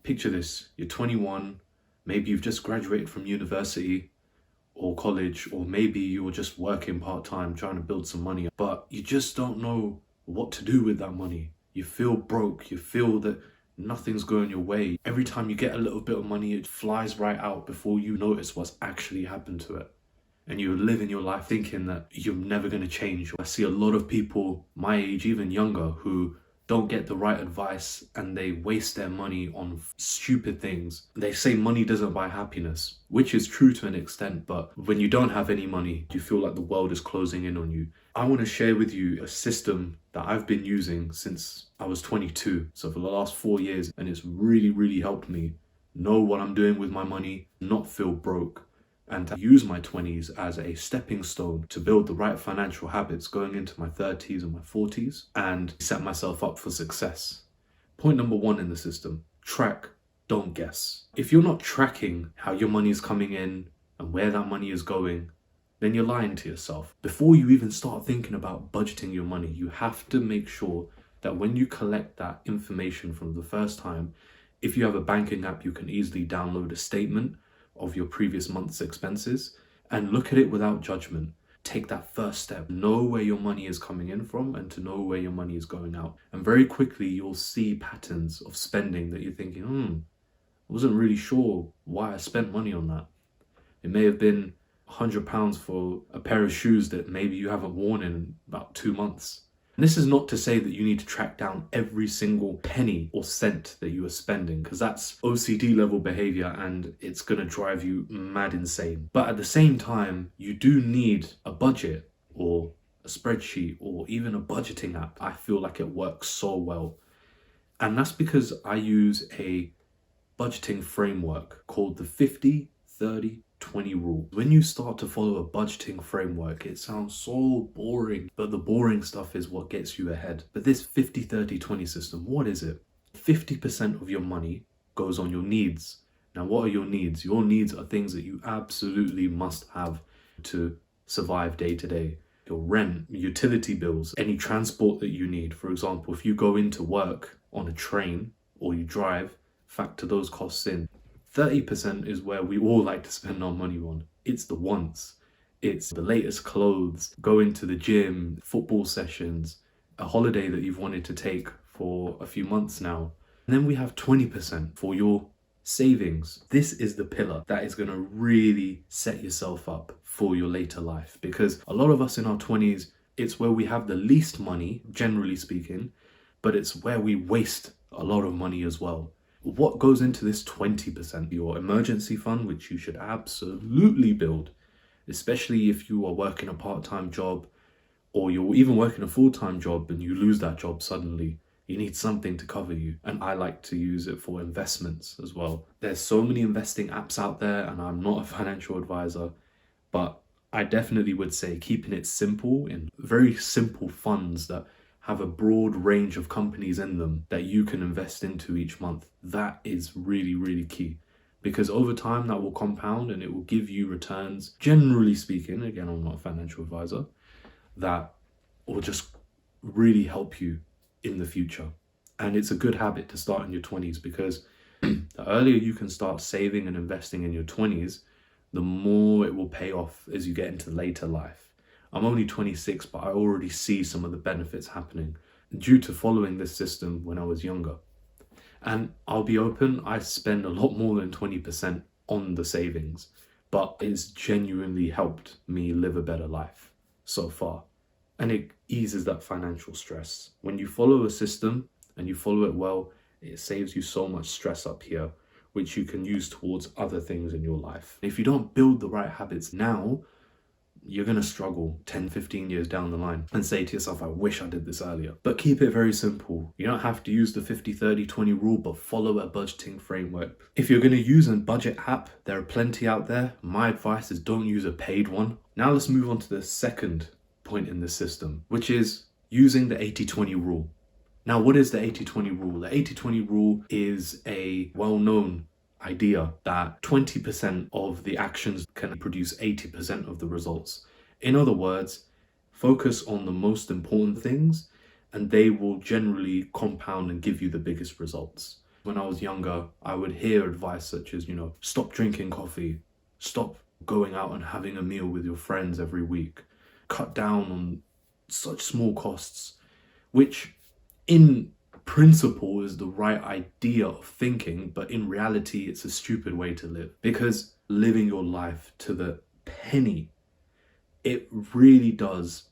Picture this, you're 21, maybe you've just graduated from university or college, or maybe you're just working part-time trying to build some money, but you just don't know what to do with that money. You feel broke, you feel that nothing's going your way. Every time you get a little bit of money, it flies right out before you notice what's actually happened to it. And you're living your life thinking that you're never going to change. I see a lot of people my age, even younger, who don't get the right advice and they waste their money on stupid things. They say money doesn't buy happiness, which is true to an extent, but when you don't have any money, you feel like the world is closing in on you. I want to share with you a system that I've been using since I was 22, so for the last 4 years, and it's really helped me know what I'm doing with my money, not feel broke, and to use my 20s as a stepping stone to build the right financial habits going into my 30s and my 40s and set myself up for success. Point number 1 in the system: track, don't guess. If you're not tracking how your money is coming in and where that money is going, then you're lying to yourself. Before you even start thinking about budgeting your money, you have to make sure that when you collect that information from the first time, if you have a banking app, you can easily download a statement of your previous month's expenses and look at it without judgment. Take that first step, know where your money is coming in from and to know where your money is going out. And very quickly you'll see patterns of spending that you're thinking, I wasn't really sure why I spent money on that. It may have been £100 for a pair of shoes that maybe you haven't worn in about 2 months. And this is not to say that you need to track down every single penny or cent that you are spending, because that's OCD level behavior and it's going to drive you mad insane. But at the same time, you do need a budget or a spreadsheet or even a budgeting app. I feel like it works so well. And that's because I use a budgeting framework called the 50-30-20 rule. When you start to follow a budgeting framework, it sounds so boring, but the boring stuff is what gets you ahead. But this 50-30-20 system, what is it? 50% of your money goes on your needs. Now, what are your needs? Your needs are things that you absolutely must have to survive day to day. Your rent, utility bills, any transport that you need. For example, if you go into work on a train or you drive, factor those costs in. 30% is where we all like to spend our money on. It's the wants. It's the latest clothes, going to the gym, football sessions, a holiday that you've wanted to take for a few months now. And then we have 20% for your savings. This is the pillar that is going to really set yourself up for your later life, because a lot of us in our 20s, it's where we have the least money, generally speaking, but it's where we waste a lot of money as well. What goes into this 20%? Your emergency fund, which you should absolutely build, especially if you are working a part-time job or you're even working a full-time job and you lose that job suddenly. You need something to cover you. And I like to use it for investments as well. There's so many investing apps out there, and I'm not a financial advisor, but I definitely would say keeping it simple in very simple funds that have a broad range of companies in them that you can invest into each month. That is really key, because over time that will compound and it will give you returns, generally speaking, again, I'm not a financial advisor, that will just really help you in the future. And it's a good habit to start in your 20s, because the earlier you can start saving and investing in your 20s, the more it will pay off as you get into later life. I'm only 26, but I already see some of the benefits happening due to following this system when I was younger. And I'll be open, I spend a lot more than 20% on the savings, but it's genuinely helped me live a better life so far. And it eases that financial stress. When you follow a system and you follow it well, it saves you so much stress up here, which you can use towards other things in your life. If you don't build the right habits now, you're going to struggle 10-15 years down the line and say to yourself, I wish I did this earlier. But keep it very simple. You don't have to use the 50-30-20 rule, but follow a budgeting framework. If you're going to use a budget app, there are plenty out there. My advice is don't use a paid one. Now let's move on to the second point in this system, which is using the 80-20 rule. Now, what is the 80-20 rule? The 80-20 rule is a well-known idea that 20% of the actions can produce 80% of the results. In other words, focus on the most important things and they will generally compound and give you the biggest results. When I was younger, I would hear advice such as, stop drinking coffee, stop going out and having a meal with your friends every week, cut down on such small costs, which in principle is the right idea of thinking, but in reality, it's a stupid way to live, because living your life to the penny, it really does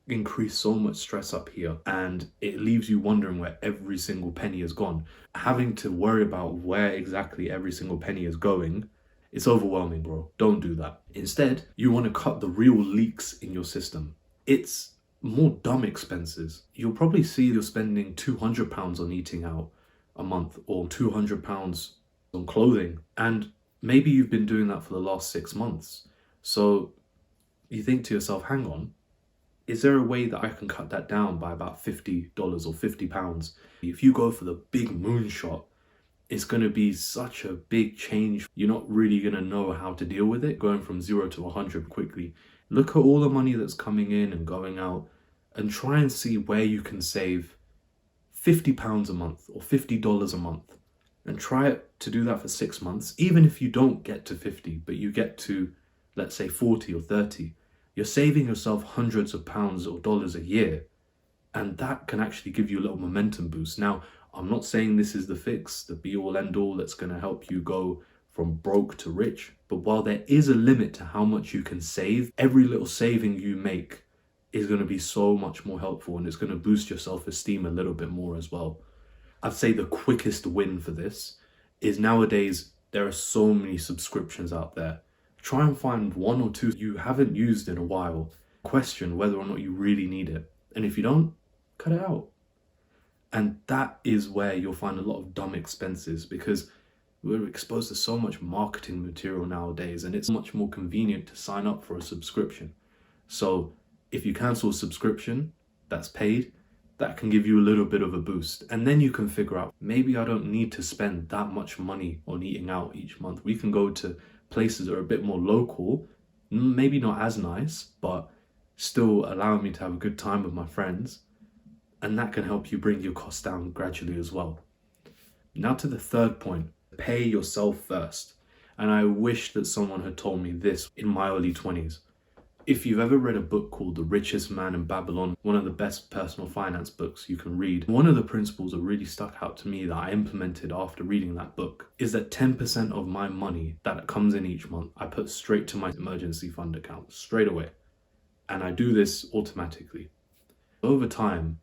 increase so much stress up here, and it leaves you wondering where every single penny has gone. Having to worry about where exactly every single penny is going, it's overwhelming, bro. Don't do that. Instead, you want to cut the real leaks in your system. It's more dumb expenses. You'll probably see you're spending £200 on eating out a month, or £200 on clothing, and maybe you've been doing that for the last 6 months. So you think to yourself, hang on, is there a way that I can cut that down by about $50 or £50? If you go for the big moonshot, it's going to be such a big change. You're not really going to know how to deal with it, going from 0 to 100 quickly. Look at all the money that's coming in and going out, and try and see where you can save £50 a month or $50 a month. And try to do that for 6 months. Even if you don't get to 50, but you get to, let's say, 40 or 30, you're saving yourself hundreds of pounds or dollars a year. And that can actually give you a little momentum boost. Now, I'm not saying this is the fix, the be all end all that's going to help you go from broke to rich. But while there is a limit to how much you can save, every little saving you make is going to be so much more helpful, and it's going to boost your self-esteem a little bit more as well. I'd say the quickest win for this is, nowadays there are so many subscriptions out there. Try and find 1 or 2 you haven't used in a while. Question whether or not you really need it. And if you don't, cut it out. And that is where you'll find a lot of dumb expenses, because we're exposed to so much marketing material nowadays, and it's much more convenient to sign up for a subscription. So if you cancel a subscription that's paid, that can give you a little bit of a boost. And then you can figure out, maybe I don't need to spend that much money on eating out each month. We can go to places that are a bit more local, maybe not as nice, but still allowing me to have a good time with my friends. And that can help you bring your costs down gradually as well. Now to the third point, pay yourself first. And I wish that someone had told me this in my early 20s. If you've ever read a book called The Richest Man in Babylon, one of the best personal finance books you can read, one of the principles that really stuck out to me that I implemented after reading that book is that 10% of my money that comes in each month, I put straight to my emergency fund account, straight away. And I do this automatically. Over time,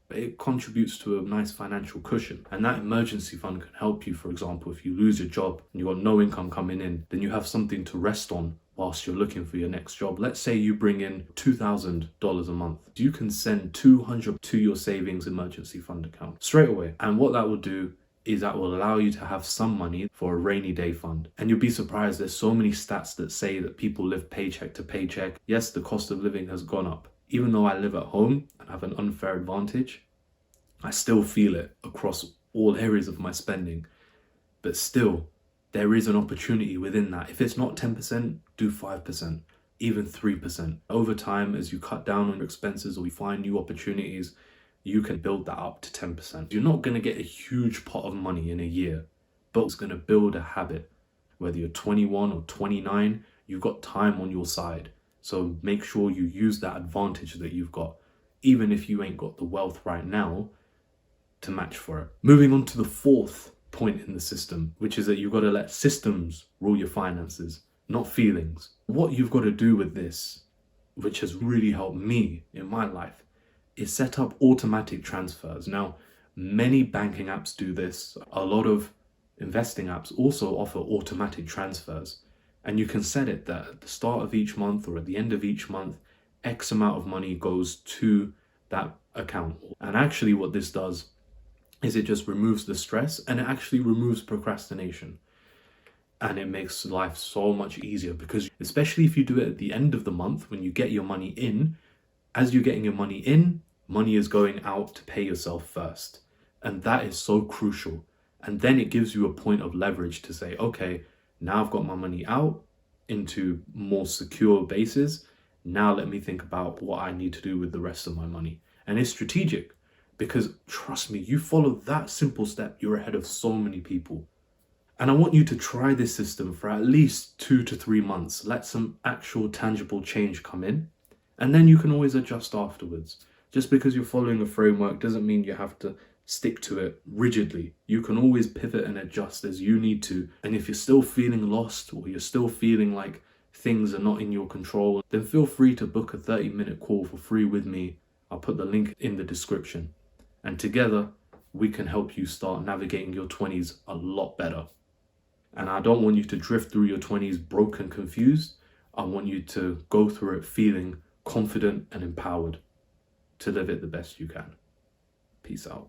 it contributes to a nice financial cushion. And that emergency fund can help you, for example, if you lose your job and you've got no income coming in, then you have something to rest on whilst you're looking for your next job. Let's say you bring in $2,000 a month. You can send $200 to your savings emergency fund account straight away. And what that will do is that will allow you to have some money for a rainy day fund. And you'll be surprised, there's so many stats that say that people live paycheck to paycheck. Yes, the cost of living has gone up. Even though I live at home and have an unfair advantage, I still feel it across all areas of my spending. But still, there is an opportunity within that. If it's not 10%, do 5%, even 3%. Over time, as you cut down on your expenses or you find new opportunities, you can build that up to 10%. You're not going to get a huge pot of money in a year, but it's going to build a habit. Whether you're 21 or 29, you've got time on your side. So make sure you use that advantage that you've got, even if you ain't got the wealth right now to match for it. Moving on to the fourth point in the system, which is that you've got to let systems rule your finances, not feelings. What you've got to do with this, which has really helped me in my life, is set up automatic transfers. Now, many banking apps do this. A lot of investing apps also offer automatic transfers. And you can set it that at the start of each month or at the end of each month, X amount of money goes to that account. And actually what this does is it just removes the stress, and it actually removes procrastination. And it makes life so much easier, because especially if you do it at the end of the month when you get your money in, as you're getting your money in, money is going out to pay yourself first. And that is so crucial. And then it gives you a point of leverage to say, okay, now I've got my money out into more secure bases. Now let me think about what I need to do with the rest of my money. And it's strategic, Because trust me, you follow that simple step, you're ahead of so many people. And I want you to try this system for at least 2 to 3 months. Let some actual tangible change come in. And then you can always adjust afterwards. Just because you're following a framework doesn't mean you have to stick to it rigidly. You can always pivot and adjust as you need to. And if you're still feeling lost or you're still feeling like things are not in your control, then feel free to book a 30-minute call for free with me. I'll put the link in the description. And together, we can help you start navigating your 20s a lot better. And I don't want you to drift through your 20s broke and confused. I want you to go through it feeling confident and empowered to live it the best you can. Peace out.